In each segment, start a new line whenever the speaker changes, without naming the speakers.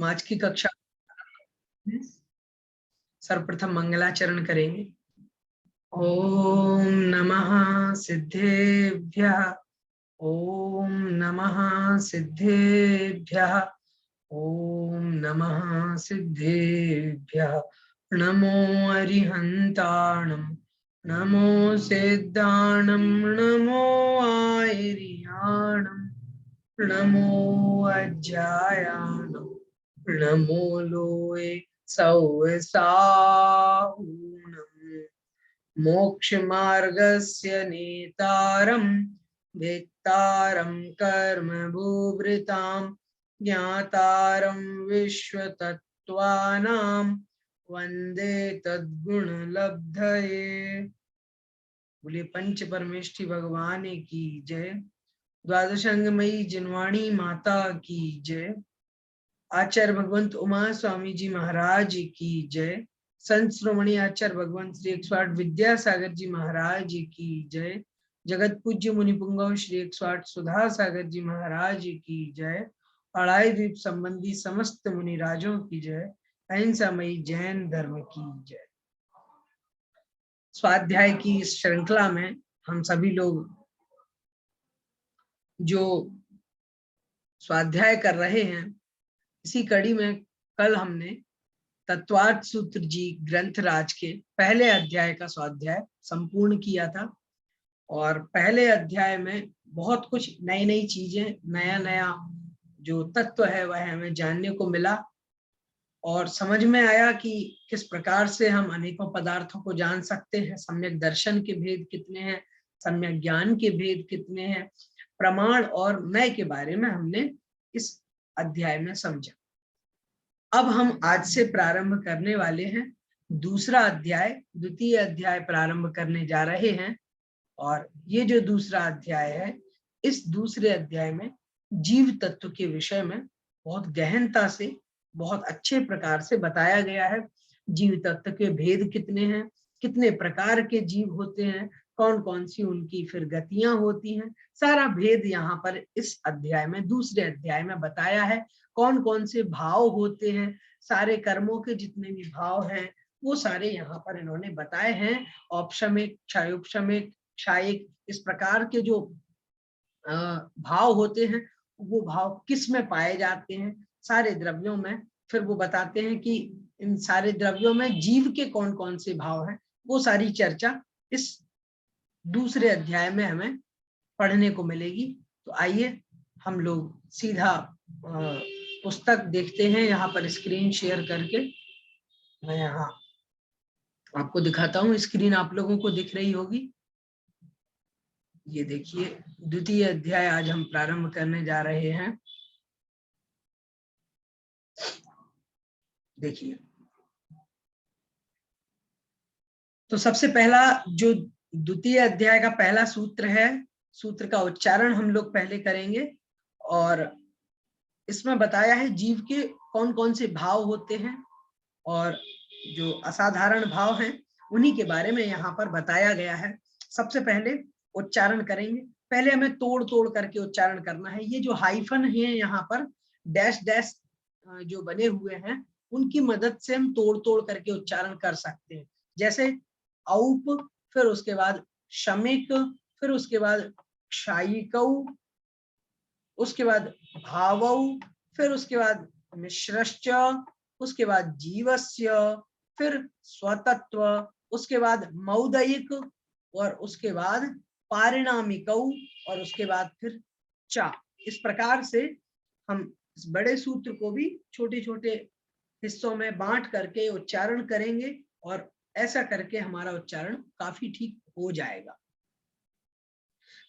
हम आज की कक्षा में सर्वप्रथम मंगलाचरण करेंगे। ओम नमः सिद्धेभ्यः, ओम नमः सिद्धेभ्यः, ओम नमः सिद्धेभ्यः। नमो अरिहन्ताणं, नमो सिद्धाणं, नमो आयर्याणं, नमो अज्जायाणं, नमो लोए सौसाहूणम्। मोक्षमार्गस्य नेतारं वेत्तारं कर्मभूभृतां ज्ञातारं विश्वतत्त्वानां वन्दे तद्गुणलब्धये। बोले पंच परमेष्ठि भगवान की जय। द्वादशांगमयी जिनवाणी माता की जय। आचार्य भगवंत उमा स्वामी जी महाराज की जय। संत श्रोमणी आचार्य भगवंत श्री 108 विद्यासागर जी महाराज की जय। जगत पूज्य मुनि पुंगव श्री 108 सुधा सागर जी महाराज की जय। अड़ाई द्वीप संबंधी समस्त मुनि राजों की जय। अहिंसामयी जैन धर्म की जय। स्वाध्याय की इस श्रृंखला में हम सभी लोग जो स्वाध्याय कर रहे हैं, इसी कड़ी में कल हमने तत्वार्थ सूत्र जी ग्रंथराज के पहले अध्याय का स्वाध्याय संपूर्ण किया था। और पहले अध्याय में बहुत कुछ नई नई चीजें, नया नया जो तत्व है वह हमें जानने को मिला और समझ में आया कि किस प्रकार से हम अनेकों पदार्थों को जान सकते हैं। सम्यक दर्शन के भेद कितने हैं, सम्यक ज्ञान के भेद कितने हैं, प्रमाण और नय के बारे में हमने इस अध्याय में समझा। अब हम आज से प्रारंभ करने वाले हैं दूसरा अध्याय, द्वितीय अध्याय प्रारंभ करने जा रहे हैं। और ये जो दूसरा अध्याय है, इस दूसरे अध्याय में जीव तत्व के विषय में बहुत गहनता से, बहुत अच्छे प्रकार से बताया गया है। जीव तत्व के भेद कितने हैं, कितने प्रकार के जीव होते हैं, कौन कौन सी उनकी फिर गतियां होती हैं, सारा भेद यहाँ पर इस अध्याय में, दूसरे अध्याय में बताया है। कौन कौन से भाव होते हैं, सारे कर्मों के जितने भी भाव हैं वो सारे यहाँ पर इन्होंने बताए हैं। औपशमिक, क्षयोपशमिक, क्षायिक, इस प्रकार के जो भाव होते हैं वो भाव किस में पाए जाते हैं, सारे द्रव्यों में। फिर वो बताते हैं कि इन सारे द्रव्यों में जीव के कौन कौन से भाव हैं, वो सारी चर्चा इस दूसरे अध्याय में हमें पढ़ने को मिलेगी। तो आइए हम लोग सीधा पुस्तक देखते हैं। यहाँ पर स्क्रीन शेयर करके मैं यहाँ आपको दिखाता हूँ। स्क्रीन आप लोगों को दिख रही होगी। ये देखिए, द्वितीय अध्याय आज हम प्रारंभ करने जा रहे हैं। देखिए, तो सबसे पहला जो द्वितीय अध्याय का पहला सूत्र है, सूत्र का उच्चारण हम लोग पहले करेंगे। और इसमें बताया है जीव के कौन कौन से भाव होते हैं और जो असाधारण भाव हैं उन्हीं के बारे में यहाँ पर बताया गया है। सबसे पहले उच्चारण करेंगे। पहले हमें तोड़ तोड़ करके उच्चारण करना है। ये जो हाइफन है यहाँ पर, डैश डैश जो बने हुए हैं, उनकी मदद से हम तोड़ तोड़ करके उच्चारण कर सकते हैं। जैसे औप, फिर उसके बाद शमिक, फिर उसके बाद क्षायिकौ, उसके बाद भावौ, फिर उसके बाद मिश्रश्च, उसके बाद जीवस्य, फिर स्वतत्व, उसके बाद मौदयिक, और उसके बाद पारिणामिकौ, और उसके बाद फिर चा। इस प्रकार से हम इस बड़े सूत्र को भी छोटे छोटे हिस्सों में बांट करके उच्चारण करेंगे और ऐसा करके हमारा उच्चारण काफी ठीक हो जाएगा।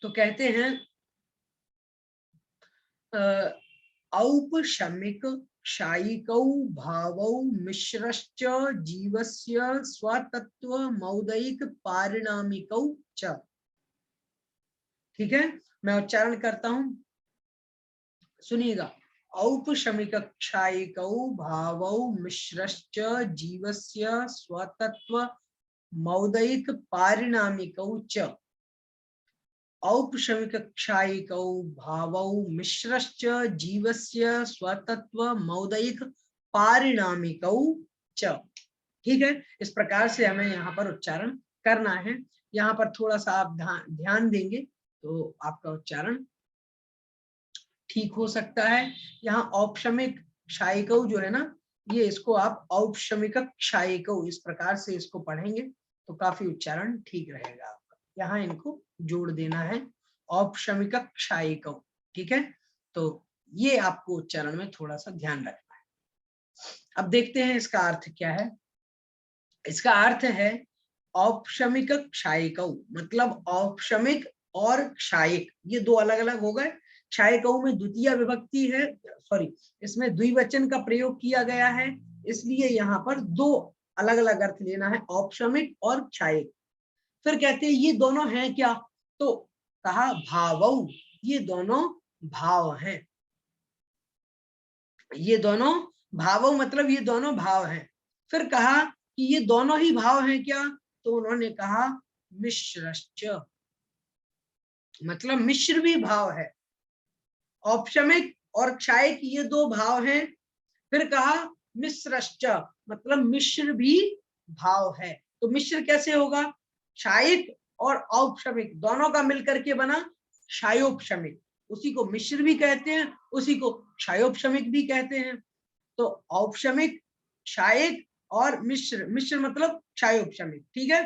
तो कहते हैं औपशमिक क्षायिकौ भावौ मिश्रश्च जीवस्य स्वतत्व मौदयिक पारिणामिकौ च। ठीक है, मैं उच्चारण करता हूं, सुनिएगा। औपशमिक क्षायिकौ भावौ मिश्रश्च जीवस्य स्वतत्व मौदयिक पारिणामिकौ च। औपशमिक क्षायिकौ भावौ मिश्रश्च जीवस्य स्वतत्व मौदयिक पारिणामिकौ च। ठीक है, इस प्रकार से हमें यहाँ पर उच्चारण करना है। यहाँ पर थोड़ा सा आप ध्यान देंगे तो आपका उच्चारण ठीक हो सकता है। यहाँ औपशमिक क्षायिकौ जो है ना, ये इसको आप औपशमिक क्षायिकौ इस प्रकार से इसको पढ़ेंगे तो काफी उच्चारण ठीक रहेगा आपका। यहाँ इनको जोड़ देना है, औपशमिक क्षायिकौ। ठीक है, तो ये आपको उच्चारण में थोड़ा सा ध्यान रखना है। अब देखते हैं इसका अर्थ क्या है। इसका अर्थ है औपशमिक क्षायिकौ, मतलब औपशमिक और क्षायिक ये दो अलग अलग हो गए। क्षायिकौ में द्वितीय विभक्ति है, सॉरी इसमें द्विवचन का प्रयोग किया गया है, इसलिए यहाँ पर दो अलग अलग अर्थ लेना है, औपशमिक और क्षायिक। फिर कहते हैं ये दोनों हैं क्या, तो कहा भावौ, ये दोनों भाव हैं। ये दोनों भावौ मतलब ये दोनों भाव हैं। फिर कहा कि ये दोनों ही भाव हैं क्या, तो उन्होंने कहा मिश्रश्च, मतलब मिश्र भी भाव है। औपशमिक और क्षायिक ये दो भाव हैं। फिर कहा मिश्रश्च, मतलब मिश्र भी भाव है। तो मिश्र कैसे होगा, क्षायिक और औपशमिक दोनों का मिलकर के बना क्षायोपशमिक, उसी को मिश्र भी कहते हैं, उसी को क्षायोपशमिक भी कहते हैं। तो औपशमिक, क्षायिक और मिश्र, मिश्र मतलब क्षायोपशमिक। ठीक है,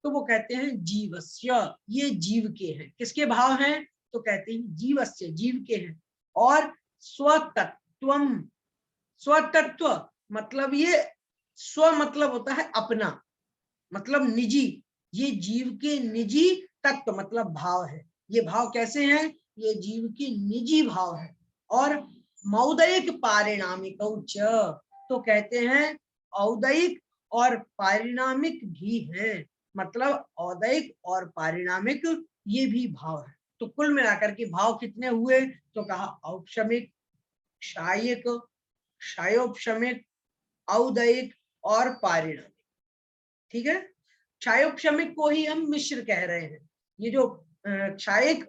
तो वो कहते हैं जीवस्य, ये जीव के हैं। किसके भाव हैं, तो कहते हैं जीवस्य, जीव के हैं। और स्वतत्वम, स्वतत्व मतलब ये स्व मतलब होता है अपना, मतलब निजी, ये जीव के निजी तत्व मतलब भाव है। ये भाव कैसे हैं, ये जीव के निजी भाव है। और मौदयिक पारिणामिक, तो कहते हैं औदयिक और पारिणामिक भी हैं, मतलब औदयिक और पारिणामिक ये भी भाव है। तो कुल मिलाकर के भाव कितने हुए, तो कहा औपशमिक, क्षायिक, क्षायोपशमिक, औदयिक और पारिणामिक। ठीक है, क्षायोपशमिक को ही हम मिश्र कह रहे हैं। ये जो क्षायिक,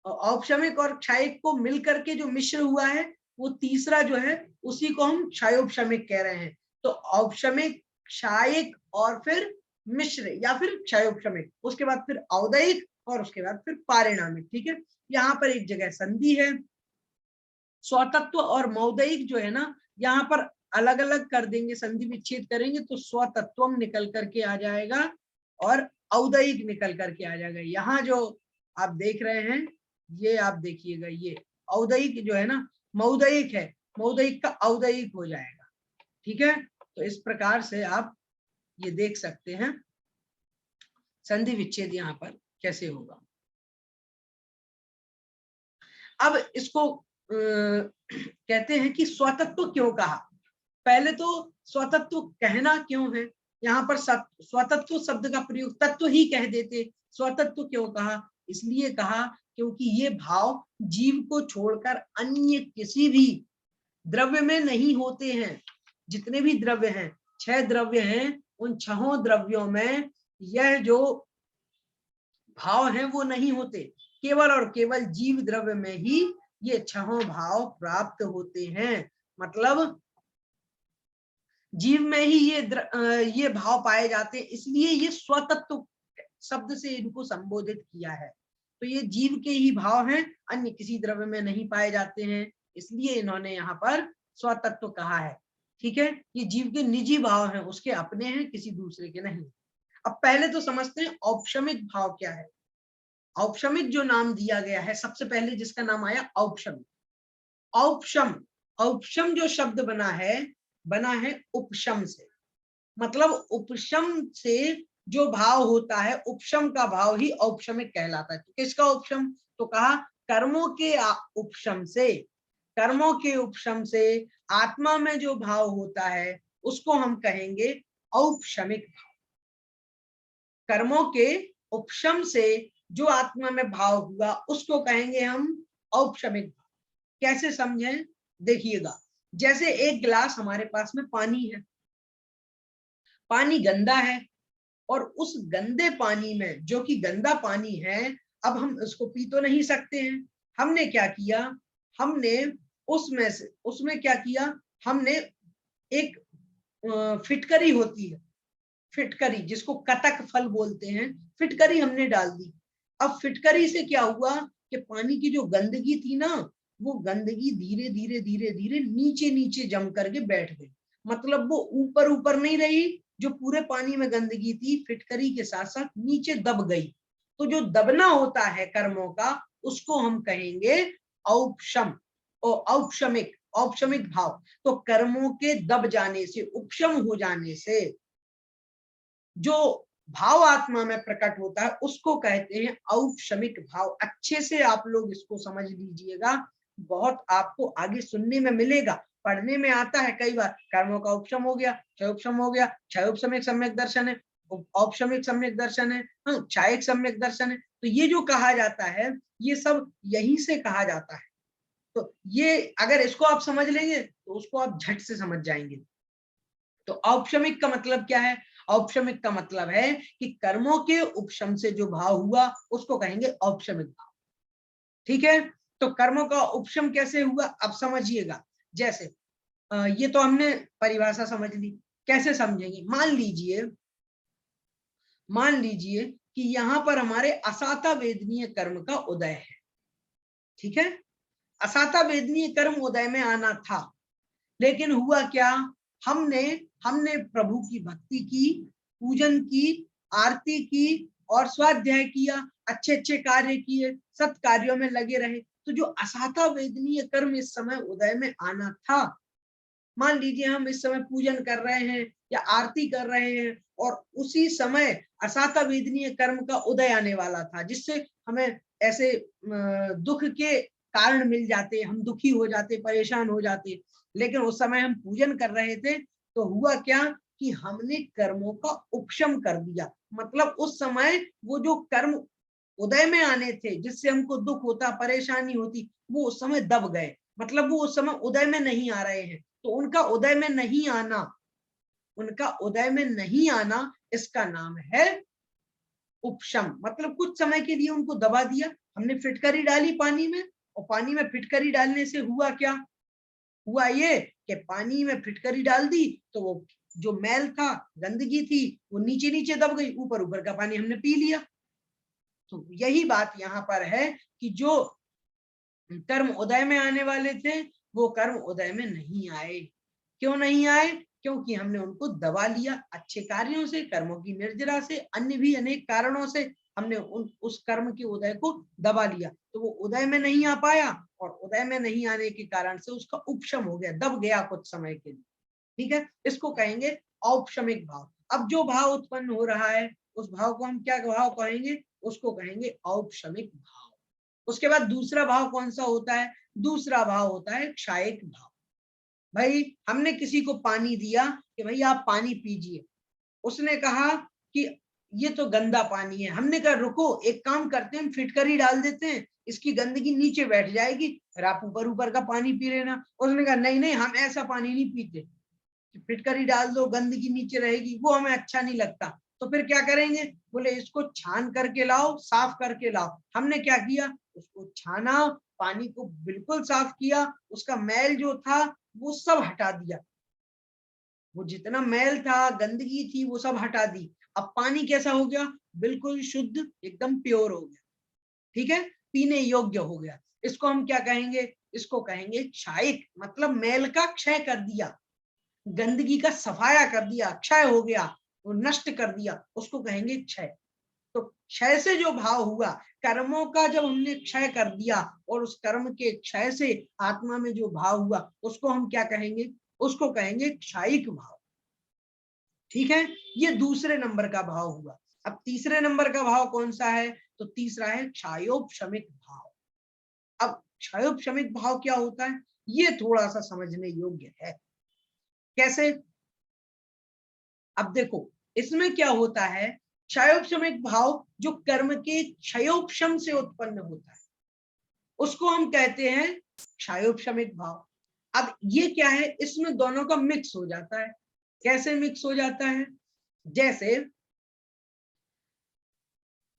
औपशमिक और क्षायिक को मिलकर के जो मिश्र हुआ है, वो तीसरा जो है उसी को हम क्षायोपशमिक कह रहे हैं। तो औपशमिक, क्षायिक और फिर मिश्र या फिर क्षायोपशमिक, उसके बाद फिर औदयिक और उसके बाद फिर पारिणामिक। ठीक है, यहाँ पर एक जगह संधि है। स्वतत्व और मौदयिक जो है ना, यहाँ पर अलग अलग कर देंगे, संधि विच्छेद करेंगे तो स्वतत्वम निकल करके आ जाएगा और औदयिक निकल करके आ जाएगा। यहाँ जो आप देख रहे हैं, ये आप देखिएगा, ये औदयिक जो है ना मौदयिक है, मौदयिक का औदयिक हो जाएगा। ठीक है, तो इस प्रकार से आप ये देख सकते हैं संधि विच्छेद यहाँ पर कैसे होगा। अब इसको कहते हैं कि स्वतत्व क्यों कहा। पहले तो स्वतत्व कहना क्यों है, यहाँ पर स्वतत्व शब्द का प्रयोग तत्व ही कह देते, स्वतत्व क्यों कहा, इसलिए कहा क्योंकि ये भाव जीव को छोड़कर अन्य किसी भी द्रव्य में नहीं होते हैं। जितने भी द्रव्य हैं, 6 द्रव्य हैं, उन 6 द्रव्यों में यह जो भाव हैं वो नहीं होते, केवल और केवल जीव द्रव्य में ही ये 6 भाव प्राप्त होते हैं। मतलब जीव में ही ये भाव पाए जाते हैं, इसलिए ये स्वतत्व शब्द से इनको संबोधित किया है। तो ये जीव के ही भाव हैं, अन्य किसी द्रव्य में नहीं पाए जाते हैं, इसलिए इन्होंने यहाँ पर स्वतत्व कहा है। ठीक है, ये जीव के निजी भाव हैं, उसके अपने हैं, किसी दूसरे के नहीं। अब पहले तो समझते हैं औपशमिक भाव क्या है। औपशमिक जो नाम दिया गया है, सबसे पहले जिसका नाम आया औपशम, औपशम, औपशम जो शब्द बना है उपशम से, मतलब उपशम से जो भाव होता है, उपशम का भाव ही औपशमिक कहलाता है। तो किसका उपशम, तो कहा कर्मों के उपशम से, कर्मों के उपशम से आत्मा में जो भाव होता है उसको हम कहेंगे औपशमिक भाव। कर्मों के उपशम से जो आत्मा में भाव हुआ उसको कहेंगे हम औपशमिक भाव। कैसे समझें, देखिएगा, जैसे एक गिलास हमारे पास में पानी है, पानी गंदा है, और उस गंदे पानी में, जो कि गंदा पानी है, अब हम इसको पी तो नहीं सकते हैं। हमने क्या किया, हमने उसमें से उसमें क्या किया, हमने एक फिटकरी होती है, फिटकरी जिसको कतक फल बोलते हैं, फिटकरी हमने डाल दी। अब फिटकरी से क्या हुआ कि पानी की जो गंदगी थी ना, वो गंदगी धीरे धीरे धीरे धीरे नीचे नीचे जम करके बैठ गई। मतलब वो ऊपर ऊपर नहीं रही, जो पूरे पानी में गंदगी थी फिटकरी के साथ साथ नीचे दब गई। तो जो दबना होता है कर्मों का, उसको हम कहेंगे औपशम और औपशमिक, औपशमिक भाव। तो कर्मों के दब जाने से, उपशम हो जाने से जो भाव आत्मा में प्रकट होता है उसको कहते हैं औपशमिक भाव। अच्छे से आप लोग इसको समझ लीजिएगा, बहुत आपको आगे सुनने में मिलेगा, पढ़ने में आता है कई बार, कर्मों का उपशम हो गया, क्षयोपशम हो गया, क्षयोपशमिक सम्यक दर्शन है, औपशमिक सम्यक दर्शन है, हाँ क्षयिक सम्यक दर्शन है। तो ये जो कहा जाता है, ये सब यहीं से कहा जाता है। तो ये अगर इसको आप समझ लेंगे तो उसको आप झट से समझ जाएंगे। तो औपशमिक का मतलब क्या है, औपशमिक का मतलब है कि कर्मों के उपशम से जो भाव हुआ उसको कहेंगे औपशमिक भाव। ठीक है, तो कर्मों का उपशम कैसे हुआ अब समझिएगा। जैसे ये तो हमने परिभाषा समझ ली, कैसे समझेंगे, मान लीजिए कि यहां पर हमारे असाता वेदनीय कर्म का उदय है। ठीक है, असाता वेदनीय कर्म उदय में आना था, लेकिन हुआ क्या, हमने हमने प्रभु की भक्ति की, पूजन की, आरती की और स्वाध्याय किया, अच्छे अच्छे कार्य किए, सत कार्यों में लगे रहे। तो जो असाता वेदनीय कर्म इस समय उदय में आना था, मान लीजिए हम इस समय पूजन कर रहे हैं या आरती कर रहे हैं और उसी समय असाता वेदनीय कर्म का उदय आने वाला था, जिससे हमें ऐसे दुख के कारण मिल जाते, हम दुखी हो जाते, परेशान हो जाते। लेकिन उस समय हम पूजन कर रहे थे, तो हुआ क्या कि हमने कर्मों का उपशम कर दिया। मतलब उस समय वो जो कर्म उदय में आने थे, जिससे हमको दुख होता, परेशानी होती, वो उस समय दब गए। मतलब वो उस समय उदय में नहीं आ रहे हैं। तो उनका उदय में नहीं आना, उनका उदय में नहीं आना, इसका नाम है उपशम। मतलब कुछ समय के लिए उनको दबा दिया, हमने फिटकरी डाली पानी में, और पानी में फिटकरी डालने से हुआ क्या, हुआ ये कि पानी में फिटकरी डाल दी तो वो जो मैल था, गंदगी थी, वो नीचे नीचे दब गई, ऊपर ऊपर का पानी हमने पी लिया। तो यही बात यहाँ पर है कि जो कर्म उदय में आने वाले थे, वो कर्म उदय में नहीं आए। क्यों नहीं आए, क्योंकि हमने उनको दबा लिया अच्छे कार्यों से, कर्मों की निर्जरा से, अन्य भी अनेक कारणों से हमने उस कर्म के उदय को दबा लिया। तो वो उदय में नहीं आ पाया, और उदय में नहीं आने के कारण से उसका उपशम हो गया, दब गया कुछ समय के लिए। ठीक है, इसको कहेंगे औपशमिक भाव। अब जो भाव उत्पन्न हो रहा है, उस भाव को हम क्या भाव कहेंगे, उसको कहेंगे औपशमिक भाव। उसके बाद दूसरा भाव कौन सा होता है, दूसरा भाव होता है क्षयिक भाव। भाई हमने किसी को पानी दिया कि भाई आप पानी पीजिए, उसने कहा कि ये तो गंदा पानी है। हमने कहा रुको, एक काम करते हैं, हम फिटकरी डाल देते हैं, इसकी गंदगी नीचे बैठ जाएगी, फिर आप ऊपर ऊपर का पानी पी लेना। उसने कहा नहीं नहीं, हम ऐसा पानी नहीं पीते, फिटकरी डाल दो, गंदगी नीचे रहेगी, वो हमें अच्छा नहीं लगता। तो फिर क्या करेंगे, बोले इसको छान करके लाओ, साफ करके लाओ। हमने क्या किया, उसको छाना, पानी को बिल्कुल साफ किया, उसका मैल जो था वो सब हटा दिया, वो जितना मैल था, गंदगी थी, वो सब हटा दी। अब पानी कैसा हो गया, बिल्कुल शुद्ध, एकदम प्योर हो गया। ठीक है, पीने योग्य हो गया। इसको हम क्या कहेंगे, इसको कहेंगे क्षयिक। मतलब मैल का क्षय कर दिया, गंदगी का सफाया कर दिया, क्षय हो गया, वो नष्ट कर दिया, उसको कहेंगे क्षय। तो क्षय से जो भाव हुआ, कर्मों का जब हमने क्षय कर दिया, और उस कर्म के क्षय से आत्मा में जो भाव हुआ, उसको हम क्या कहेंगे, उसको कहेंगे क्षयिक भाव। ठीक है, ये दूसरे नंबर का भाव हुआ। अब तीसरे नंबर का भाव कौन सा है, तो तीसरा है क्षयोपशमिक भाव। अब क्षयोपशमिक भाव क्या होता है, ये थोड़ा सा समझने योग्य है। कैसे, अब देखो इसमें क्या होता है, क्षयोपशमिक भाव जो कर्म के क्षयोपशम से उत्पन्न होता है, उसको हम कहते हैं क्षयोपशमिक भाव। अब ये क्या है, इसमें दोनों का मिक्स हो जाता है। कैसे मिक्स हो जाता है, जैसे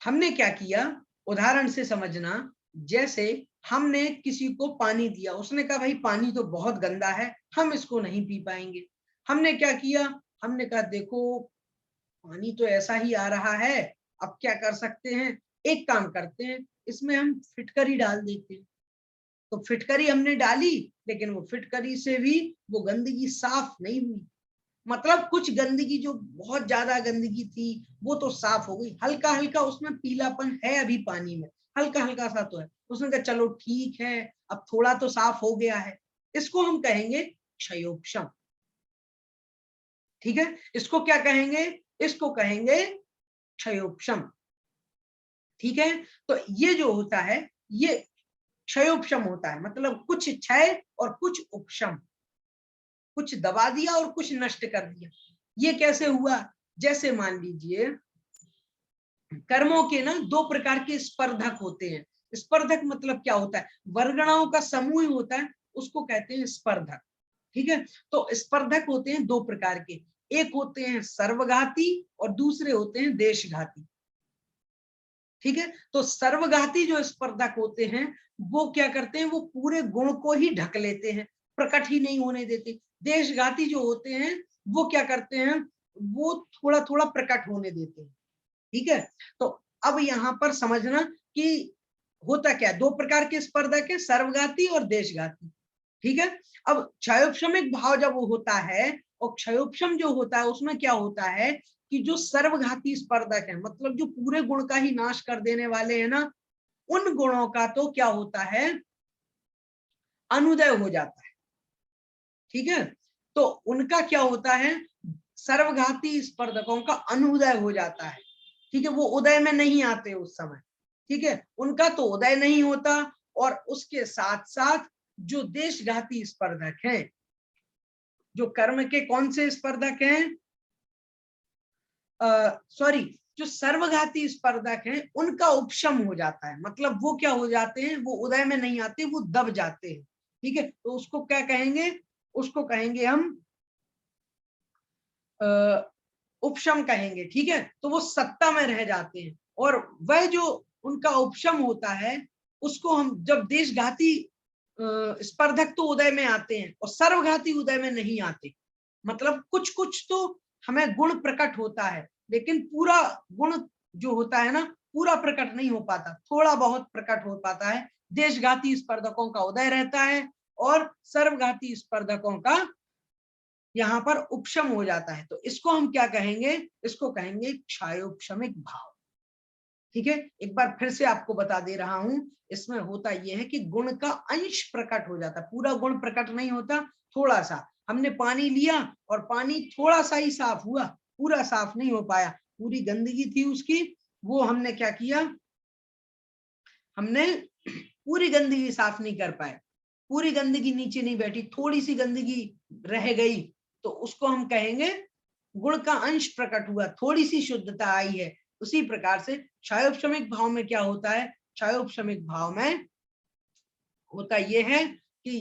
हमने क्या किया, उदाहरण से समझना, जैसे हमने किसी को पानी दिया, उसने कहा भाई पानी तो बहुत गंदा है, हम इसको नहीं पी पाएंगे। हमने क्या किया, हमने कहा देखो पानी तो ऐसा ही आ रहा है, अब क्या कर सकते हैं, एक काम करते हैं, इसमें हम फिटकरी डाल देते हैं। तो फिटकरी हमने डाली, लेकिन वो फिटकरी से भी वो गंदगी साफ नहीं हुई। मतलब कुछ गंदगी जो बहुत ज्यादा गंदगी थी वो तो साफ हो गई, हल्का हल्का उसमें पीलापन है अभी पानी में, हल्का हल्का सा तो है। उसने कहा चलो ठीक है, अब थोड़ा तो साफ हो गया है। इसको हम कहेंगे क्षयोपशम। ठीक है, इसको क्या कहेंगे, इसको कहेंगे क्षयोपशम। ठीक है, तो ये जो होता है ये क्षयोपशम होता है, मतलब कुछ क्षय और कुछ उपशम, कुछ दबा दिया और कुछ नष्ट कर दिया। ये कैसे हुआ, जैसे मान लीजिए कर्मों के ना दो प्रकार के स्पर्धक होते हैं। स्पर्धक मतलब क्या होता है, वर्गणाओं का समूह होता है, उसको कहते हैं स्पर्धक। ठीक है, तो स्पर्धक होते हैं दो प्रकार के, एक होते हैं सर्वघाती और दूसरे होते हैं देशघाती। ठीक है, तो सर्वघाती जो स्पर्धक होते हैं वो क्या करते हैं, वो पूरे गुण को ही ढक लेते हैं, प्रकट ही नहीं होने देते। देशघाती जो होते हैं वो क्या करते हैं, वो थोड़ा थोड़ा प्रकट होने देते हैं। ठीक है, तो अब यहाँ पर समझना कि होता क्या, दो प्रकार के स्पर्धक है, सर्वघाती और देशघाती। ठीक है, अब क्षयोपशमिक भाव जब वो होता है, और क्षयोपशम जो होता है उसमें क्या होता है कि जो सर्वघाती स्पर्धक है, मतलब जो पूरे गुण का ही नाश कर देने वाले हैं ना, उन गुणों का तो क्या होता है, अनुदय हो जाता है। ठीक है, तो उनका क्या होता है, सर्वघाती स्पर्धकों का अनुदय हो जाता है। ठीक है, वो उदय में नहीं आते उस समय। ठीक है, उनका तो उदय नहीं होता, और उसके साथ साथ जो देशघाती स्पर्धक हैं, जो कर्म के कौन से स्पर्धक हैं, सॉरी, जो सर्वघाती स्पर्धक हैं उनका उपशम हो जाता है, मतलब वो क्या हो जाते हैं, वो उदय में नहीं आते, वो दब जाते हैं। ठीक है, तो उसको क्या कहेंगे, उसको कहेंगे हम उपशम कहेंगे। ठीक है, तो वो सत्ता में रह जाते हैं, और वह जो उनका उपशम होता है उसको हम, जब देशघाती स्पर्धक तो उदय में आते हैं और सर्वघाती उदय में नहीं आते, मतलब कुछ कुछ तो हमें गुण प्रकट होता है, लेकिन पूरा गुण जो होता है ना पूरा प्रकट नहीं हो पाता, थोड़ा बहुत प्रकट हो पाता है। देशघाती स्पर्धकों का उदय रहता है और सर्वघाती स्पर्धकों का यहाँ पर उपशम हो जाता है। तो इसको हम क्या कहेंगे, इसको कहेंगे क्षयोपशमिक भाव। ठीक है, एक बार फिर से आपको बता दे रहा हूं, इसमें होता यह है कि गुण का अंश प्रकट हो जाता, पूरा गुण प्रकट नहीं होता, थोड़ा सा। हमने पानी लिया और पानी थोड़ा सा ही साफ हुआ, पूरा साफ नहीं हो पाया, पूरी गंदगी थी उसकी, वो हमने क्या किया, हमने पूरी गंदगी साफ नहीं कर पाए, पूरी गंदगी नीचे नहीं बैठी, थोड़ी सी गंदगी रह गई, तो उसको हम कहेंगे गुण का अंश प्रकट हुआ, थोड़ी सी शुद्धता आई है। उसी प्रकार से क्षयोपशमिक भाव में क्या होता है, क्षयोपशमिक भाव में होता यह है कि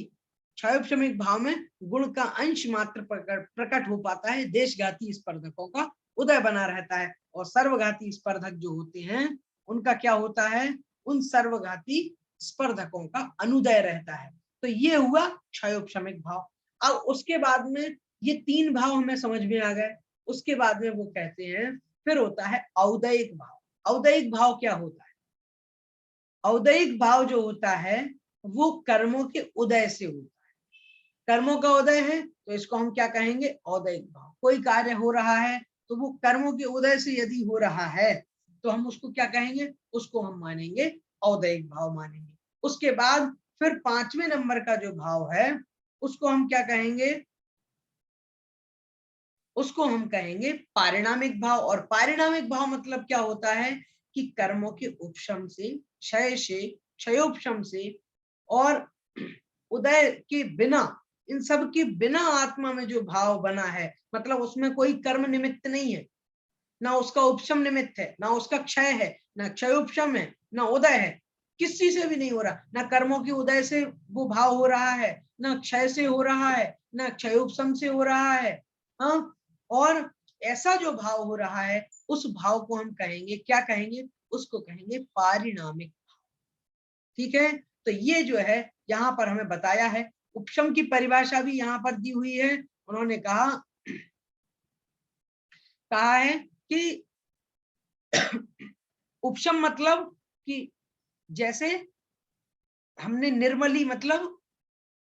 क्षयोपशमिक भाव में गुण का अंश मात्र प्रकट हो पाता है, देशघाती स्पर्धकों का उदय बना रहता है, और सर्वघाती स्पर्धक जो होते हैं उनका क्या होता है, उन सर्वघाती स्पर्धकों का अनुदय रहता है। तो ये हुआ क्षयोपशमिक भाव। अब उसके बाद में ये तीन भाव हमें समझ में आ गए, उसके बाद में वो कहते हैं फिर होता है औदयिक भाव। औदयिक भाव क्या होता है, औदयिक भाव जो होता है वो कर्मों के उदय से होता है, कर्मों का उदय है तो इसको हम क्या कहेंगे, औदयिक भाव। कोई कार्य हो रहा है तो वो कर्मों के उदय से यदि हो रहा है तो हम उसको क्या कहेंगे, उसको हम मानेंगे औदयिक भाव मानेंगे। उसके बाद फिर पांचवें नंबर का जो भाव है उसको हम क्या कहेंगे, उसको हम कहेंगे पारिणामिक भाव। और पारिणामिक भाव मतलब क्या होता है कि कर्मों के उपशम से, क्षय से, क्षयोपशम से और उदय के बिना, इन सब के बिना आत्मा में जो भाव बना है, मतलब उसमें कोई कर्म निमित्त नहीं है, ना उसका उपशम निमित्त है, ना उसका क्षय है, ना क्षयोपशम है, ना उदय है, किसी से भी नहीं हो रहा, ना कर्मों के उदय से वो भाव हो रहा है, ना क्षय से हो रहा है, ना क्षयोपशम से हो रहा है। हाँ, और ऐसा जो भाव हो रहा है उस भाव को हम कहेंगे, क्या कहेंगे, उसको कहेंगे पारिणामिक। ठीक है, तो ये जो है यहाँ पर हमें बताया है। उपशम की परिभाषा भी यहाँ पर दी हुई है। उन्होंने कहा है कि उपशम मतलब कि जैसे हमने निर्मली मतलब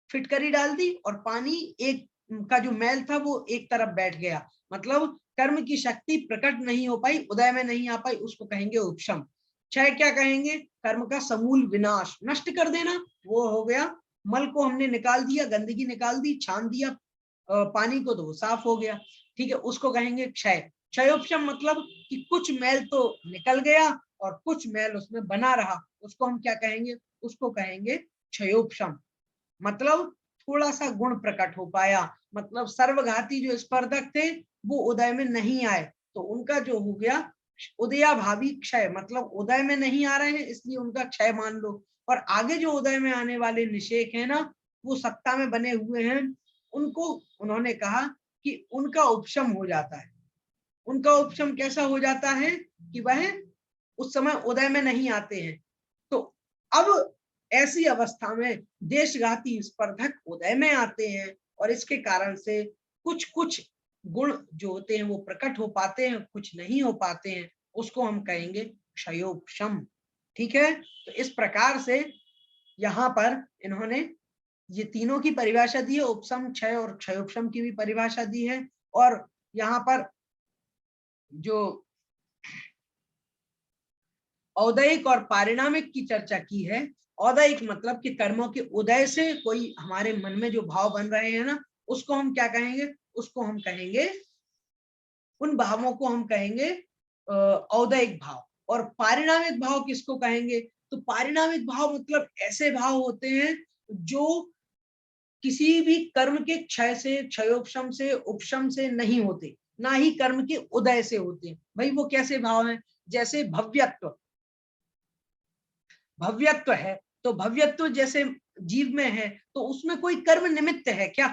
फिटकरी डाल दी और पानी एक का जो मैल था वो एक तरफ बैठ गया, मतलब कर्म की शक्ति प्रकट नहीं हो पाई, उदय में नहीं आ पाई, उसको कहेंगे उपशम। क्षय क्या कहेंगे? कर्म का समूल विनाश, नष्ट कर देना, वो हो गया। मल को हमने निकाल दिया, गंदगी निकाल दी, छान दिया पानी को, तो वो साफ हो गया। ठीक है, उसको कहेंगे क्षय। क्षयोपशम मतलब कि कुछ मैल तो निकल गया और कुछ मैल उसमें बना रहा, उसको हम क्या कहेंगे? उसको कहेंगे क्षयोपशम। मतलब थोड़ा सा गुण प्रकट हो पाया, मतलब सर्वघाती जो स्पर्धक थे वो उदय में नहीं आए, तो उनका जो हो गया उदयाभावी क्षय, मतलब उदय में नहीं आ रहे हैं इसलिए उनका क्षय मान लो। और आगे जो उदय में आने वाले निषेक है ना, वो सत्ता में बने हुए हैं, उनको उन्होंने कहा कि उनका उपशम हो जाता है। उनका उपशम कैसा हो जाता है कि वह उस समय उदय में नहीं आते हैं। तो अब ऐसी अवस्था में देशघाती स्पर्धक उदय में आते हैं और इसके कारण से कुछ कुछ गुण जो होते हैं वो प्रकट हो पाते हैं, कुछ नहीं हो पाते हैं, उसको हम कहेंगे क्षयोपशम। ठीक है, तो इस प्रकार से यहाँ पर इन्होंने ये तीनों की परिभाषा दी है, उपशम, क्षय और क्षयोपशम की भी परिभाषा दी है। और यहाँ पर जो औदयिक और पारिणामिक की चर्चा की है। औदयिक मतलब कि कर्मों के उदय से कोई हमारे मन में जो भाव बन रहे हैं ना, उसको हम क्या कहेंगे? उसको हम कहेंगे, उन भावों को हम कहेंगे औदयिक भाव। और पारिणामिक भाव किसको कहेंगे? तो पारिणामिक भाव मतलब ऐसे भाव होते हैं जो किसी भी कर्म के क्षय से, क्षयोपशम से, उपशम से नहीं होते, ना ही कर्म के उदय से होते हैं। भाई वो कैसे भाव हैं? जैसे भव्यत्व, भव्यत्व है, तो भव्यत्व जैसे जीव में है, तो उसमें कोई कर्म निमित्त है क्या?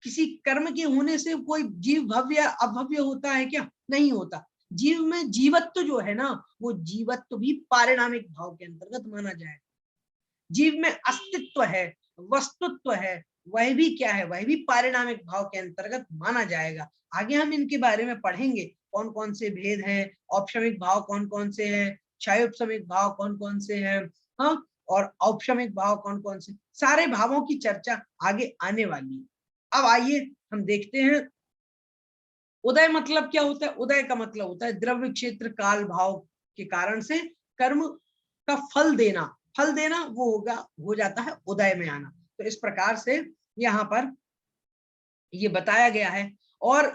किसी कर्म के होने से कोई जीव भव्य अभव्य होता है क्या? नहीं होता। जीव में जीवत्व जो है ना, वो जीवत्व भी पारिणामिक भाव के अंतर्गत माना जाए। जीव में अस्तित्व है, वस्तुत्व है, वह भी क्या है? वह भी पारिणामिक भाव के अंतर्गत माना जाएगा। आगे हम इनके बारे में पढ़ेंगे, कौन कौन से भेद हैं, औपशमिक भाव कौन कौन से हैं, क्षयोपशमिक भाव कौन कौन से हैं, हाँ, और औपशमिक भाव कौन कौन से, सारे भावों की चर्चा आगे आने वाली है। अब आइए हम देखते हैं उदय मतलब क्या होता है। उदय का मतलब होता है द्रव्य क्षेत्र काल भाव के कारण से कर्म का फल देना, फल देना वो होगा, हो जाता है उदय में आना। तो इस प्रकार से यहाँ पर ये बताया गया है। और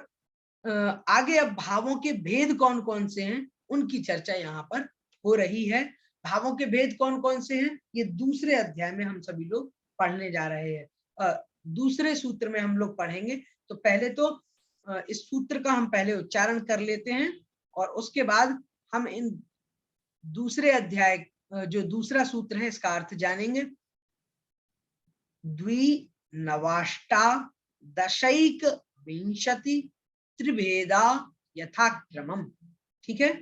आगे अब भावों के भेद कौन कौन से हैं उनकी चर्चा यहाँ पर हो रही है। भावों के भेद कौन कौन से हैं ये दूसरे अध्याय में हम सभी लोग पढ़ने जा रहे हैं। दूसरे सूत्र में हम लोग पढ़ेंगे। तो पहले तो इस सूत्र का हम पहले उच्चारण कर लेते हैं और उसके बाद हम इन दूसरे अध्याय जो दूसरा सूत्र है इसका अर्थ जानेंगे। द्विनवाष्टादशैक विंशति त्रिभेदा यथाक्रमम। ठीक है,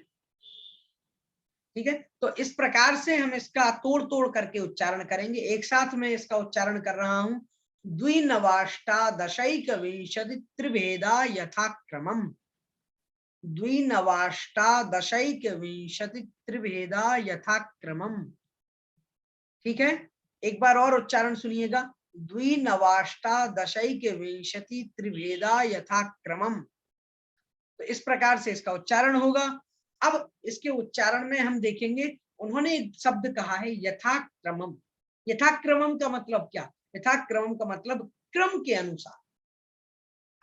ठीक है, तो इस प्रकार से हम इसका तोड़ तोड़ करके उच्चारण करेंगे। एक साथ में इसका उच्चारण कर रहा हूं। द्विनवाष्टादशैक विंशति त्रिभेदा यथाक्रमम। द्विनवाष्टादशैक विंशति त्रिभेदा यथाक्रमम। ठीक है, एक बार और उच्चारण सुनिएगा। द्विनवाष्टादशैक विंशति त्रिभेदा यथाक्रमम। तो इस प्रकार से इसका उच्चारण होगा। अब इसके उच्चारण में हम देखेंगे, उन्होंने एक शब्द कहा है यथाक्रमम। यथाक्रमम का मतलब क्या? यथाक्रमम का मतलब क्रम के अनुसार।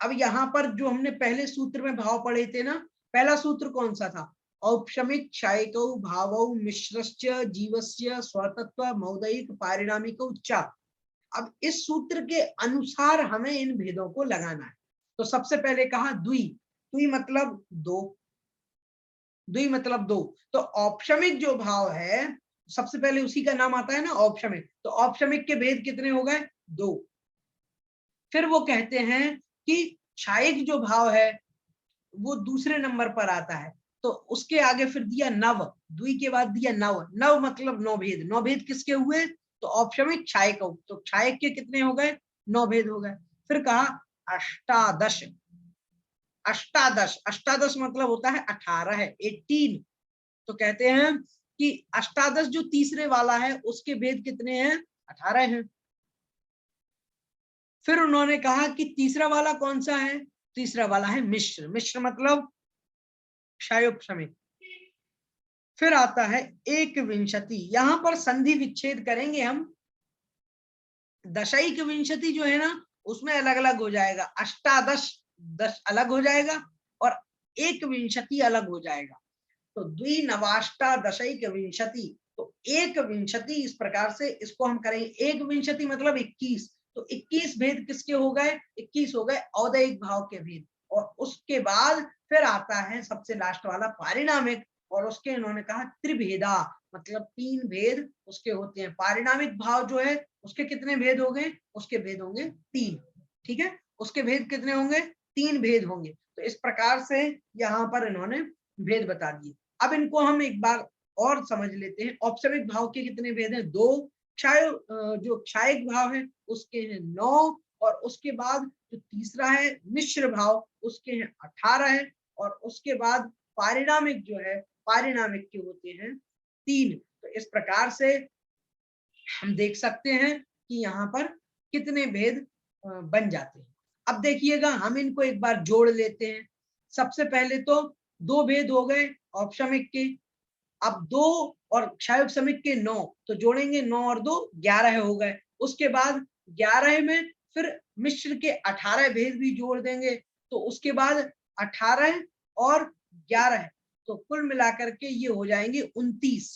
अब यहाँ पर जो हमने पहले सूत्र में भाव पढ़े थे ना, पहला सूत्र कौन सा था? औपशमिक क्षयिकौ भावौ मिश्रस्य जीवस्य स्वतत्व मौदयिक पारिणामिकौ च। अब इस सूत्र के अनुसार हमें इन भेदों को लगाना है। तो सबसे पहले कहा द्वि, द्वि मतलब दो, द्वि मतलब दो। तो औपशमिक जो भाव है सबसे पहले उसी का नाम आता है ना, औपशमिक। तो औपशमिक के भेद कितने हो गए? दो। फिर वो कहते हैं कि क्षायिक जो भाव है वो दूसरे नंबर पर आता है। तो तो उसके आगे फिर दिया नव, द्वि के बाद दिया नव, नव मतलब 9 भेद। 9 भेद किसके हुए? तो औपशमिक क्षायक, तो क्षायक के कितने हो गए? 9 भेद हो गए। फिर कहा अष्टादश, अष्टादश, अष्टादश मतलब होता है 18 है, 18। तो कहते हैं कि अष्टादश जो तीसरे वाला है उसके भेद कितने हैं? 18 हैं। फिर उन्होंने कहा कि तीसरा वाला कौन सा है? तीसरा वाला है मिश्र, मिश्र मतलब क्षायोपशमिक। फिर आता है एक विंशति, यहां पर संधि विच्छेद करेंगे हम। दशैक विंशति जो है ना उसमें अलग अलग हो जाएगा, अष्टादश 10 अलग हो जाएगा और एक विंशति अलग हो जाएगा। तो द्विनवाष्टादशैक विंशति, तो एक विंशति इस प्रकार से इसको हम करेंगे। एक विंशति मतलब 21, तो 21 भेद किसके हो गए? 21 हो गए औदैहिक भाव के भेद। और उसके बाद फिर आता है सबसे लास्ट वाला पारिणामिक, और उसके इन्होंने कहा त्रिभेदा, मतलब 3 भेद उसके होते हैं। पारिणामिक भाव जो है उसके कितने भेद हो गए? उसके भेद होंगे 3। ठीक है, उसके भेद कितने होंगे? 3 भेद होंगे। तो इस प्रकार से यहाँ पर इन्होंने भेद बता दिए। अब इनको हम एक बार और समझ लेते हैं। औपचारिक भाव के कितने भेद हैं? 2। क्षाय जो क्षायिक भाव है उसके हैं 9, और उसके बाद जो तीसरा है मिश्र भाव उसके हैं 18 है, और उसके बाद पारिणामिक जो है, पारिणामिक के होते हैं 3। तो इस प्रकार से हम देख सकते हैं कि यहाँ पर कितने भेद बन जाते हैं। अब देखिएगा हम इनको एक बार जोड़ लेते हैं। सबसे पहले तो 2 भेद हो गए औपशमिक के, अब 2 और क्षायोपशमिक के 9, तो जोड़ेंगे 9 और 2 11 हो गए। उसके बाद 11 में फिर मिश्र के 18 भेद भी जोड़ देंगे, तो उसके बाद 18 और 11, तो कुल मिलाकर के ये हो जाएंगे 29।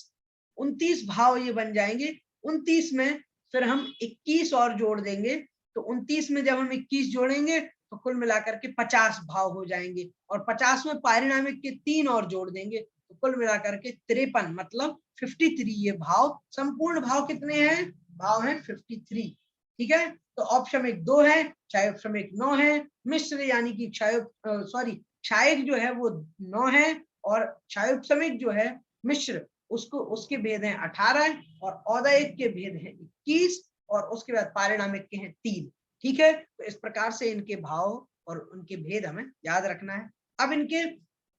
29 भाव ये बन जाएंगे। 29 में फिर हम 21 और जोड़ देंगे, तो 29 में जब हम 21 जोड़ेंगे तो कुल मिलाकर के 50 भाव हो जाएंगे, और 50 में पारिणामिक के 3 और जोड़ देंगे, तो कुल मिलाकर के 53 मतलब 53 ये भाव। संपूर्ण भाव कितने हैं? भाव है 53। ठीक है, तो औपशमिक 2 है, क्षायोपशमिक 9 है, मिश्र यानी कि क्षायक जो है वो 9 है, और क्षायोपशमिक जो है मिश्र उसको उसके भेद हैं 18, और औदैहिक के भेद हैं 21, और उसके बाद पारिणामिक के हैं 3। ठीक है, तो इस प्रकार से इनके भाव और उनके भेद हमें याद रखना है। अब इनके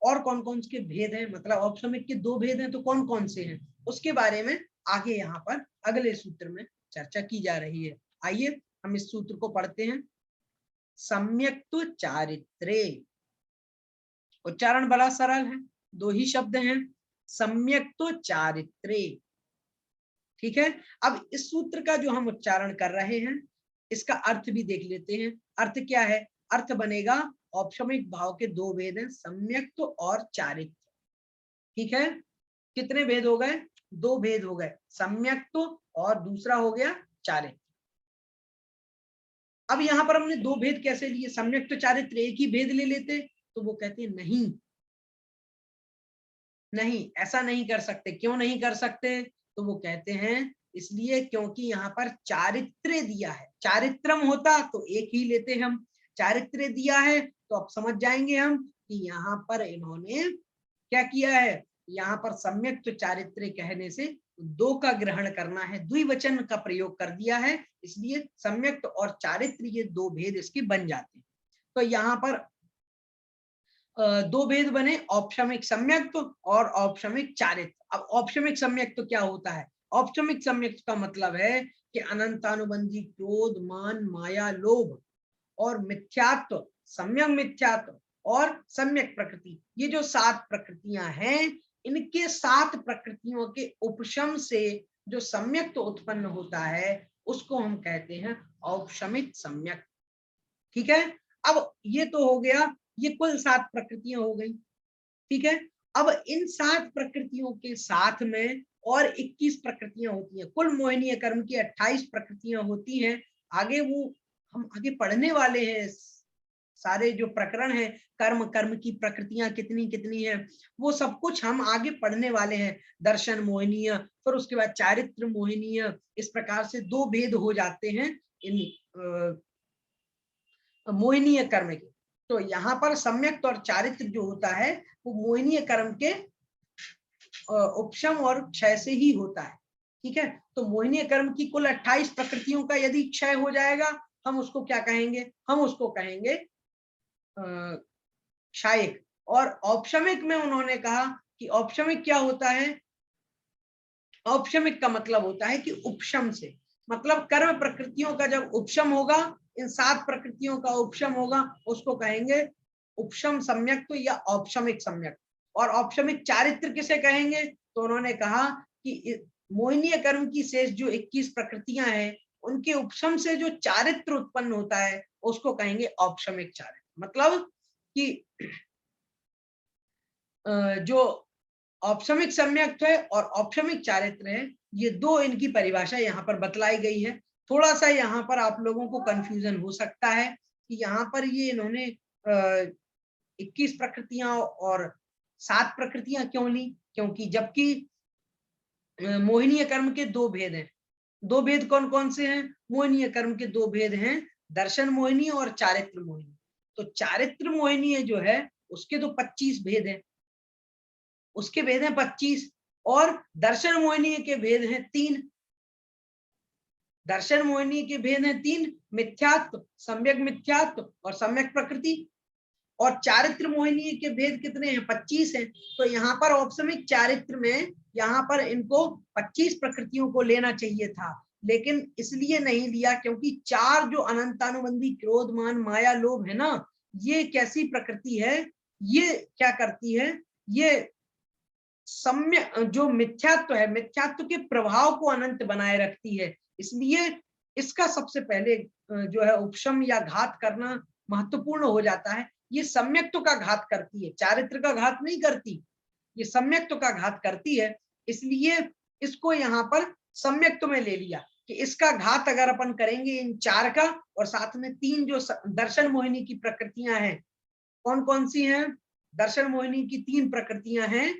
और कौन कौन से भेद हैं, मतलब औपशमिक के 2 भेद हैं तो कौन कौन से हैं, उसके बारे में आगे यहाँ पर अगले सूत्र में चर्चा की जा रही है। आइए हम इस सूत्र को पढ़ते हैं। सम्यक्त्व चारित्रे, उच्चारण बड़ा सरल है, 2 ही शब्द हैं, सम्यक्त्व चारित्रे। ठीक है, अब इस सूत्र का जो हम उच्चारण कर रहे हैं इसका अर्थ भी देख लेते हैं। अर्थ क्या है? अर्थ बनेगा औपशमिक भाव के 2 भेद हैं, सम्यक्त्व और चारित्र्य। ठीक है, कितने भेद हो गए? 2 भेद हो गए, सम्यक्त्व और दूसरा हो गया चारित्र्य। अब यहाँ पर हमने 2 भेद कैसे लिए? सम्यक्त्व चारित्र्य एक ही भेद ले लेते, तो वो कहते हैं नहीं नहीं, ऐसा नहीं कर सकते। क्यों नहीं कर सकते? तो वो कहते हैं इसलिए क्योंकि यहाँ पर चारित्र्य दिया है। चारित्रम होता तो एक ही लेते हम, चारित्र्य दिया है तो अब समझ जाएंगे हम कि यहाँ पर इन्होंने क्या किया है। यहाँ पर सम्यक्त्व चारित्र्य कहने से 2 का ग्रहण करना है, द्विवचन का प्रयोग कर दिया है, इसलिए सम्यक्त्व और चारित्र्य ये 2 भेद इसके बन जाते हैं। तो यहाँ पर 2 भेद बने, औपशमिक सम्यक्त्व और औपशमिक चारित्र्य। अब औपशमिक सम्यक्त्व क्या होता है? औपशमिक सम्यक्त्व का मतलब है कि अनंतानुबंधी क्रोध, मान, माया, लोभ और मिथ्यात्व, सम्यक मिथ्यात्व और सम्यक प्रकृति, ये जो 7 प्रकृतियां हैं, इनके 7 प्रकृतियों के उपशम से जो सम्यक्त्व उत्पन्न होता है उसको हम कहते हैं औपशमिक सम्यक। ठीक है, अब ये तो हो गया, ये कुल 7 प्रकृतियां हो गई। ठीक है, अब इन 7 प्रकृतियों के साथ में और 21 प्रकृतियां होती हैं। कुल मोहिनीय कर्म की 28 प्रकृतियां होती हैं। आगे वो हम आगे पढ़ने वाले हैं, सारे जो प्रकरण है कर्म, कर्म की प्रकृतियां कितनी कितनी है, वो सब कुछ हम आगे पढ़ने वाले हैं। दर्शन मोहिनीय, फिर उसके बाद चारित्र मोहिनीय, इस प्रकार से 2 भेद हो जाते हैं इन मोहिनीय कर्म के। तो यहाँ पर सम्यक्त और चारित्र जो होता है वो मोहिनीय कर्म के उपशम और क्षय से ही होता है। ठीक है, तो मोहिनीय कर्म की कुल 28 प्रकृतियों का यदि क्षय हो जाएगा, हम उसको क्या कहेंगे? हम उसको कहेंगे क्षायिक। और औपशमिक में उन्होंने कहा कि औपशमिक क्या होता है? औपशमिक का मतलब होता है कि उपशम से, मतलब कर्म प्रकृतियों का जब उपशम होगा, इन 7 प्रकृतियों का उपशम होगा, उसको कहेंगे उपशम सम्यक्त या औपशमिक सम्यक्त। और औपशमिक चारित्र किसे कहेंगे? तो उन्होंने कहा कि मोहिनीय कर्म की शेष जो 21 प्रकृतियां हैं, उनके उपशम से जो चारित्र उत्पन्न होता है उसको कहेंगे औपशमिक चारित्र। मतलब कि जो औपशमिक सम्यक्त है और औपशमिक चारित्र है, ये दो इनकी परिभाषा यहाँ पर बतलाई गई है। थोड़ा सा यहाँ पर आप लोगों को कंफ्यूजन हो सकता है कि यहाँ पर ये इन्होंने 21 प्रकृतियां और 7 प्रकृतियां क्यों ली, क्योंकि जबकि मोहिनीय कर्म के 2 भेद हैं। 2 भेद कौन कौन से हैं? मोहिनीय कर्म के 2 भेद हैं, दर्शन मोहिनी और चारित्र मोहिनी। तो चारित्र मोहिनी जो है उसके तो 25 भेद हैं, उसके भेद हैं 25, और दर्शन मोहिनी के भेद हैं 3। दर्शन मोहिनी के भेद हैं 3, मिथ्यात्व, सम्यक मिथ्यात्व और सम्यक प्रकृति। और चारित्र मोहिनी के भेद कितने हैं? 25 हैं। तो यहाँ पर औपशमिक चारित्र में यहाँ पर इनको 25 प्रकृतियों को लेना चाहिए था, लेकिन इसलिए नहीं लिया क्योंकि 4 जो अनंतानुबंधी क्रोध मान माया लोभ है ना, ये कैसी प्रकृति है? ये क्या करती है? ये सम्य जो मिथ्यात्व है, मिथ्यात्व के प्रभाव को अनंत बनाए रखती है। इसलिए इसका सबसे पहले जो है उपशम या घात करना महत्वपूर्ण हो जाता है। ये सम्यक्त्व का घात करती है, चारित्र का घात नहीं करती, ये सम्यक्त्व का घात करती है। इसलिए इसको यहाँ पर सम्यक्त्व में ले लिया कि इसका घात अगर अपन करेंगे इन 4 का, और साथ में 3 जो दर्शन मोहिनी की प्रकृतियां हैं, कौन कौन सी हैं? दर्शन मोहिनी की 3 प्रकृतियां हैं,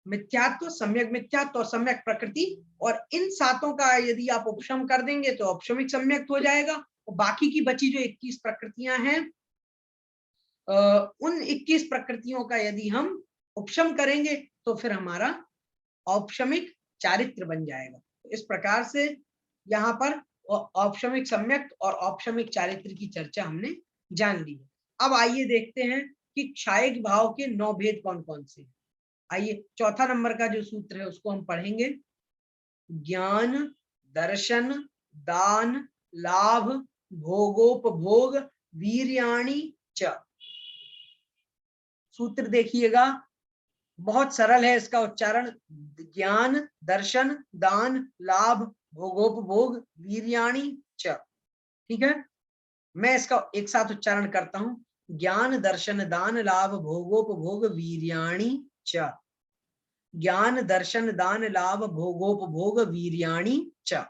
मिथ्यात्व, सम्यक मिथ्यात्व और सम्यक प्रकृति। और इन 7 का यदि आप उपशम कर देंगे तो औपशमिक सम्यक्त हो जाएगा। और बाकी की बची जो 21 प्रकृतियां हैं, उन 21 प्रकृतियों का यदि हम उपशम करेंगे तो फिर हमारा औपशमिक चारित्र बन जाएगा। तो इस प्रकार से यहाँ पर औपशमिक सम्यक्त और औपशमिक चारित्र की चर्चा हमने जान ली है। अब आइए देखते हैं कि क्षायिक भाव के 9 भेद कौन कौन से हैं। आइए चौथा नंबर का जो सूत्र है उसको हम पढ़ेंगे। ज्ञान, दर्शन, दान, लाभ, भोगोपभोग, वीर्याणि च। सूत्र देखिएगा, बहुत सरल है इसका उच्चारण। ज्ञान, दर्शन, दान, लाभ, भोगोपभोग, वीर्याणि च। ठीक है, मैं इसका एक साथ उच्चारण करता हूं। ज्ञान, दर्शन, दान, लाभ, भोगोपभोग, वीर्याणि च। ज्ञान, दर्शन, दान, लाभ, भोगोपभोग, वीर्याणि च।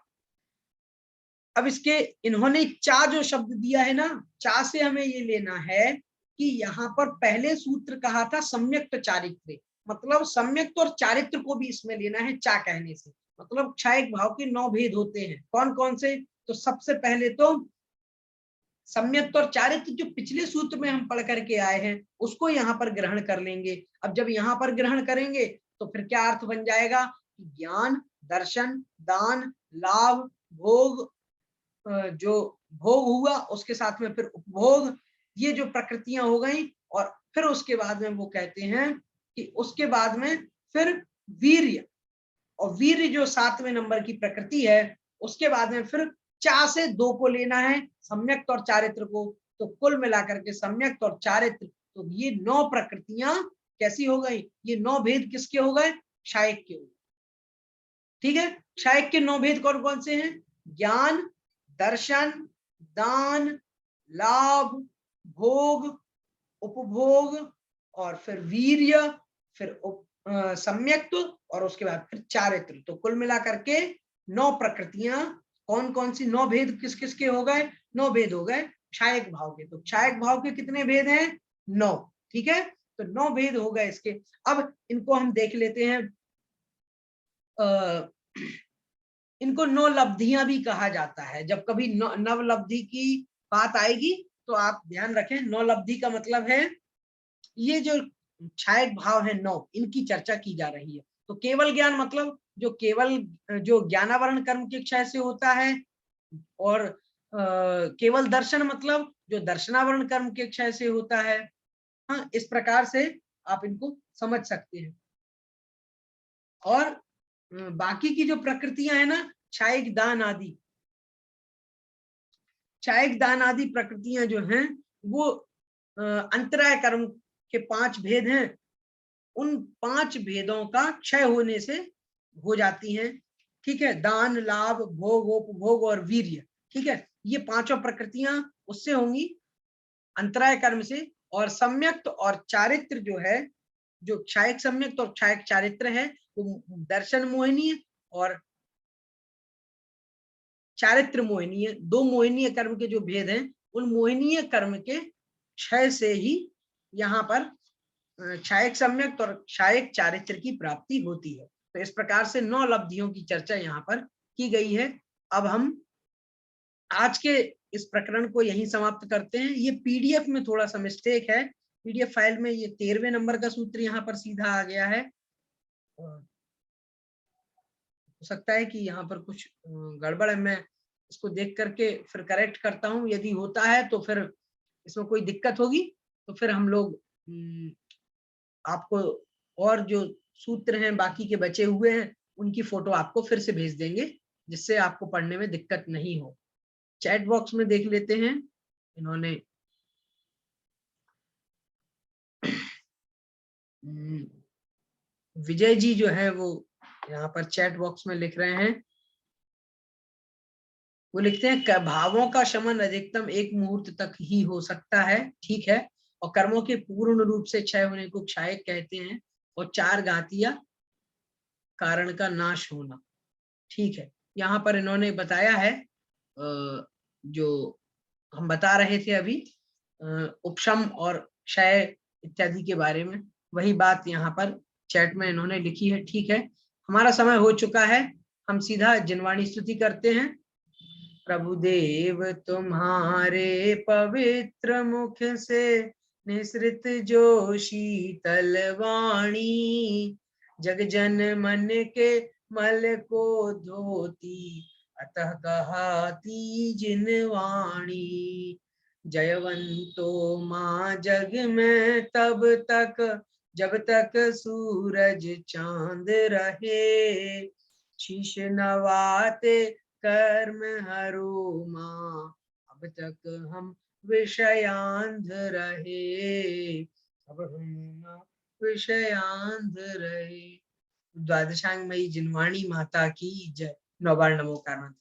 अब इसके इन्होंने चा जो शब्द दिया है ना, चा से हमें ये लेना है कि यहाँ पर पहले सूत्र कहा था सम्यक्त चारित्र, मतलब सम्यक्त और चारित्र को भी इसमें लेना है चा कहने से। मतलब क्षायिक भाव के 9 भेद होते हैं, कौन कौन से? तो सबसे पहले तो सम्यक्त और चारित्र जो पिछले सूत्र में हम पढ़ करके आए हैं उसको यहाँ पर ग्रहण कर लेंगे। अब जब यहाँ पर ग्रहण करेंगे तो फिर क्या अर्थ बन जाएगा कि ज्ञान, दर्शन, दान, लाभ, भोग, जो भोग हुआ उसके साथ में फिर उपभोग, ये जो प्रकृतियां हो गई। और फिर उसके बाद में वो कहते हैं कि उसके बाद में फिर वीर्य, और वीर्य जो 7वें नंबर की प्रकृति है, उसके बाद में फिर चा से 2 को लेना है, सम्यक्त और चारित्र को। तो कुल मिलाकर के सम्यक्त और चारित्र, तो ये 9 प्रकृतियां कैसी हो गई? ये 9 भेद किसके हो गए? क्षायिक के हो गए। ठीक है, क्षायिक के 9 भेद कौन कौन से हैं? ज्ञान, दर्शन, दान, लाभ, भोग, उपभोग, और फिर वीर्य, फिर सम्यक्त, और उसके बाद फिर चारित्र। तो कुल मिलाकर के 9 प्रकृतियां, कौन कौन सी? 9 भेद किस किस के हो गए? 9 भेद हो गए क्षायिक भाव के। तो क्षायिक भाव के कितने भेद हैं? 9। ठीक है, तो 9 भेद हो गए इसके। अब इनको हम देख लेते हैं। इनको 9 लब्धियां भी कहा जाता है। जब कभी नवलब्धि की बात आएगी तो आप ध्यान रखें, नौ लब्धि का मतलब है ये जो छायक भाव है नौ, इनकी चर्चा की जा रही है। तो केवल ज्ञान मतलब जो केवल जो ज्ञानावरण कर्म के क्षय से होता है, और केवल दर्शन मतलब जो दर्शनावरण कर्म के क्षय से होता है। हाँ, इस प्रकार से आप इनको समझ सकते हैं। और बाकी की जो प्रकृतियां है ना, छायक दान आदि, छायक दान आदि प्रकृतियां जो हैं वो अंतराय कर्म के 5 भेद हैं, उन 5 भेदों का क्षय होने से हो जाती हैं। ठीक है, दान, लाभ, भोग, उपभोग और वीर्य। ठीक है, ये पांचों प्रकृतियां उससे होंगी, अंतराय कर्म से। और सम्यक्त और चारित्र जो है, जो क्षायक सम्यक्त और क्षायक चारित्र है, वो दर्शन मोहिनीय और चारित्र मोहिनीय, दो मोहिनीय कर्म के जो भेद हैं, उन मोहिनीय कर्म के क्षय से ही यहाँ पर क्षायक सम्यक्त और क्षायक चारित्र की प्राप्ति होती है। तो इस प्रकार से 9 लब्धियों की चर्चा यहाँ पर की गई है। अब हम आज के इस प्रकरण को यहीं समाप्त करते हैं। ये पीडीएफ में थोड़ा सा मिस्टेक है, पीडीएफ फाइल में ये 13वें नंबर का सूत्र यहाँ पर सीधा आ गया है। हो सकता है कि यहाँ पर कुछ गड़बड़ है, मैं इसको देख करके फिर करेक्ट करता हूँ। यदि होता है तो फिर इसमें कोई दिक्कत होगी तो फिर हम लोग आपको और जो सूत्र हैं बाकी के बचे हुए हैं उनकी फोटो आपको फिर से भेज देंगे, जिससे आपको पढ़ने में दिक्कत नहीं हो। चैट बॉक्स में देख लेते हैं, इन्होंने विजय जी जो है वो यहाँ पर चैट बॉक्स में लिख रहे हैं, वो लिखते हैं भावों का शमन अधिकतम 1 मुहूर्त तक ही हो सकता है। ठीक है, और कर्मों के पूर्ण रूप से क्षय होने को क्षायक कहते हैं, और 4 घातिया कारण का नाश होना। ठीक है, यहाँ पर इन्होंने बताया है जो हम बता रहे थे अभी उपशम और क्षय इत्यादि के बारे में, वही बात यहाँ पर चैट में इन्होंने लिखी है। ठीक है, हमारा समय हो चुका है, हम सीधा जिनवाणी स्तुति करते हैं। प्रभुदेव तुम्हारे पवित्र मुख से निसृत जो शीतल वाणी, जग जन मन के मल को धोती, अतः कहाती जिनवाणी। जयवंतो माँ जग में तब तक जब तक सूरज चांद रहे, शीश नवाते कर्म हरो माँ, अब तक हम विषयांध रहे, अब हम विषयांध रहे। द्वादशांगमयी जिनवाणी माता की जय। नौबार नमो कारंत।